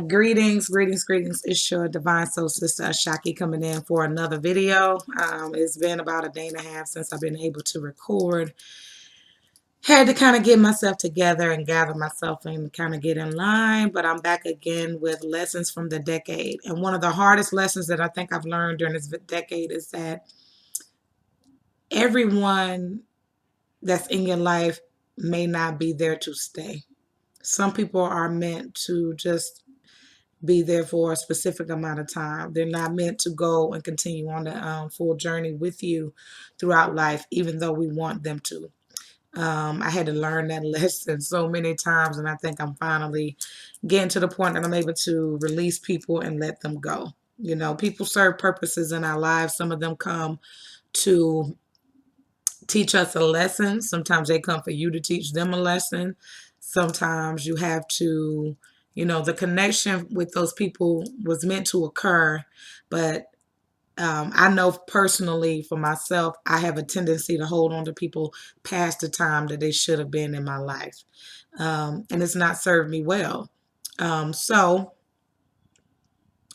Greetings. It's your divine soul sister Ashaki coming in for another video. It's been about a day and a half since I've been able to record. Had to kind of get myself together and gather myself and kind of get in line, but I'm back again with lessons from the decade. And one of the hardest lessons that I think I've learned during this decade is that everyone that's in your life may not be there to stay. Some people are meant to just be there for a specific amount of time. They're not meant to go and continue on the full journey with you throughout life, even though we want them to. I had to learn that lesson so many times, and I think I'm finally getting to the point that I'm able to release people and let them go. You know, people serve purposes in our lives. Some of them come to teach us a lesson. Sometimes they come for you to teach them a lesson. Sometimes you have to, the connection with those people was meant to occur, but I know personally for myself, I have a tendency to hold on to people past the time that they should have been in my life. And it's not served me well. So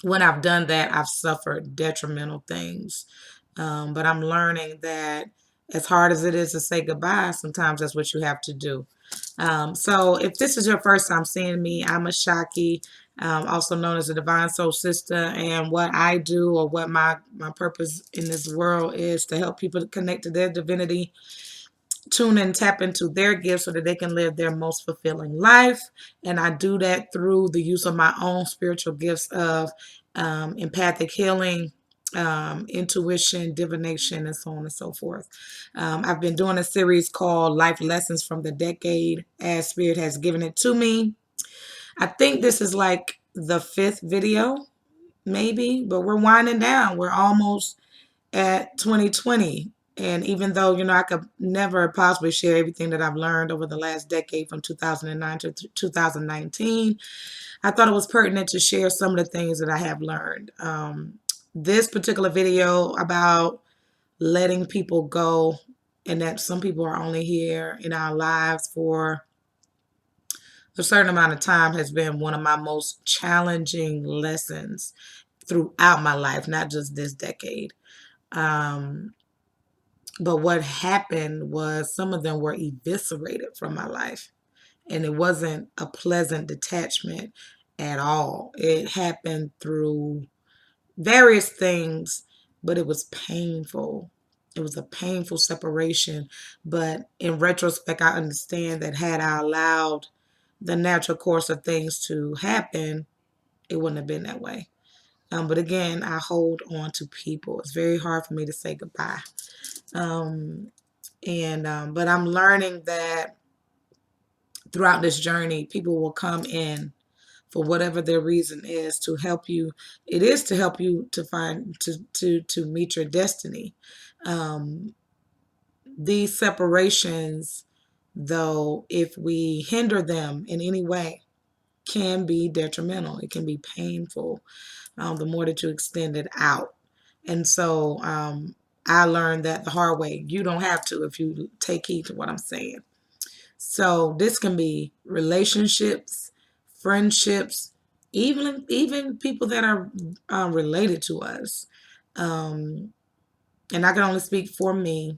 when I've done that, I've suffered detrimental things. But I'm learning that as hard as it is to say goodbye, sometimes that's what you have to do. So if this is your first time seeing me, I'm Ashaki, also known as the Divine Soul Sister. And what I do, or what my purpose in this world is, to help people connect to their divinity, tune and tap into their gifts so that they can live their most fulfilling life. And I do that through the use of my own spiritual gifts of empathic healing, intuition, divination, and so on and so forth. I've been doing a series called Life Lessons from the Decade, as Spirit has given it to me. I think this is like the 5th video, maybe, but we're winding down. We're almost at 2020. And even though, I could never possibly share everything that I've learned over the last decade from 2009 to 2019, I thought it was pertinent to share some of the things that I have learned. This particular video about letting people go, and that some people are only here in our lives for a certain amount of time, has been one of my most challenging lessons throughout my life, not just this decade. But what happened was some of them were eviscerated from my life. And it wasn't a pleasant detachment at all. It happened through various things, but it was painful. It was a painful separation. But in retrospect, I understand that had I allowed the natural course of things to happen, it wouldn't have been that way. But again, I hold on to people. It's very hard for me to say goodbye. But I'm learning that throughout this journey, people will come in for whatever their reason is to help you. It is to help you to find, to meet your destiny. These separations, though, if we hinder them in any way, can be detrimental. It can be painful, the more that you extend it out. And so I learned that the hard way. You don't have to if you take heed to what I'm saying. So this can be relationships, friendships, even people that are related to us. And I can only speak for me.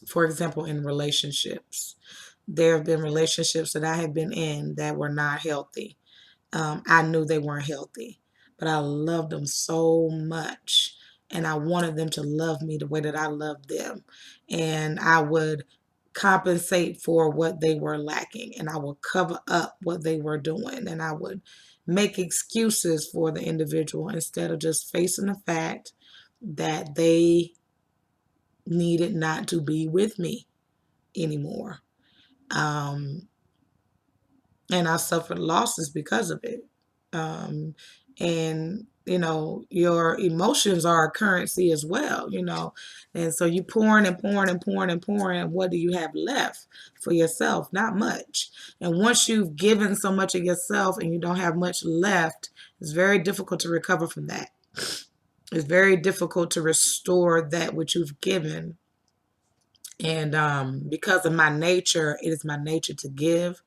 For example, in relationships, there have been relationships that I have been in that were not healthy. I knew they weren't healthy, but I loved them so much, and I wanted them to love me the way that I loved them. And I would compensate for what they were lacking, and I would cover up what they were doing, and I would make excuses for the individual instead of just facing the fact that they needed not to be with me anymore. And I suffered losses because of it. And your emotions are a currency as well, and so you pouring and pouring and pouring and pouring, and what do you have left for yourself? Not much. And once you've given so much of yourself and you don't have much left, it's very difficult to recover from that. It's very difficult to restore that which you've given. And because of my nature, it is my nature to give.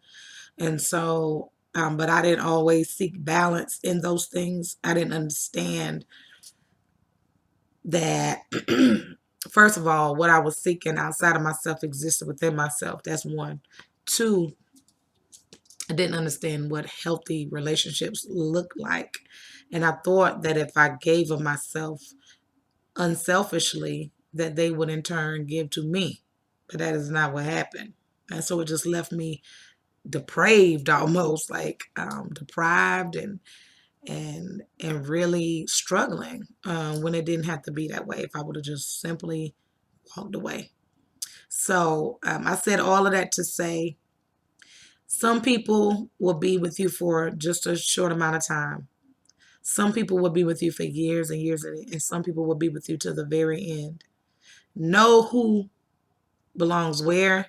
And so But I didn't always seek balance in those things. I didn't understand that, first of all, what I was seeking outside of myself existed within myself. That's one. Two, I didn't understand what healthy relationships look like. And I thought that if I gave of myself unselfishly, that they would in turn give to me. But that is not what happened. And so it just left me depraved, almost like deprived and really struggling when it didn't have to be that way. If I would have just simply walked away. So I said all of that to say some people will be with you for just a short amount of time. Some people will be with you for years and years, and some people will be with you to the very end. Know who belongs where.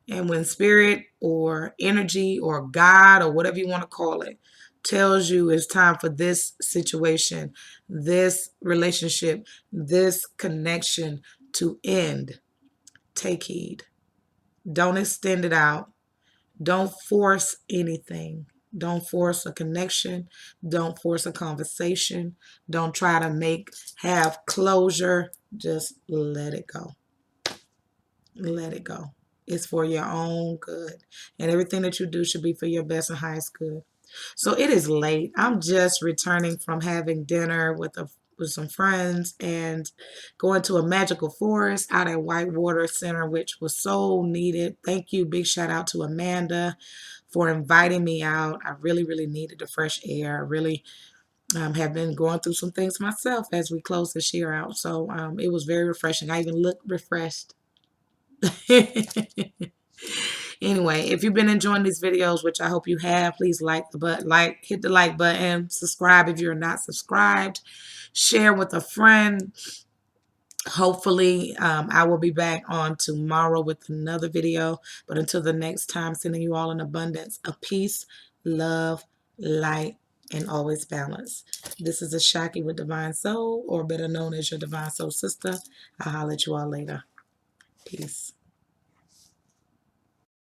And when spirit or energy or God or whatever you want to call it tells you it's time for this situation, this relationship, this connection to end, take heed. Don't extend it out. Don't force anything. Don't force a connection. Don't force a conversation. Don't try to have closure. Just let it go. Let it go. It's for your own good. And everything that you do should be for your best and highest good. So it is late. I'm just returning from having dinner with some friends and going to a magical forest out at Whitewater Center, which was so needed. Thank you. Big shout out to Amanda for inviting me out. I really, really needed the fresh air. I really have been going through some things myself as we close this year out. So it was very refreshing. I even looked refreshed. Anyway, if you've been enjoying these videos, which I hope you have, please hit the like button, subscribe if you're not subscribed, share with a friend. Hopefully, I will be back on tomorrow with another video. But until the next time, sending you all an abundance of peace, love, light, and always balance. This is Ashaki with Divine Soul, or better known as your Divine Soul Sister. I'll holler at you all later. Peace.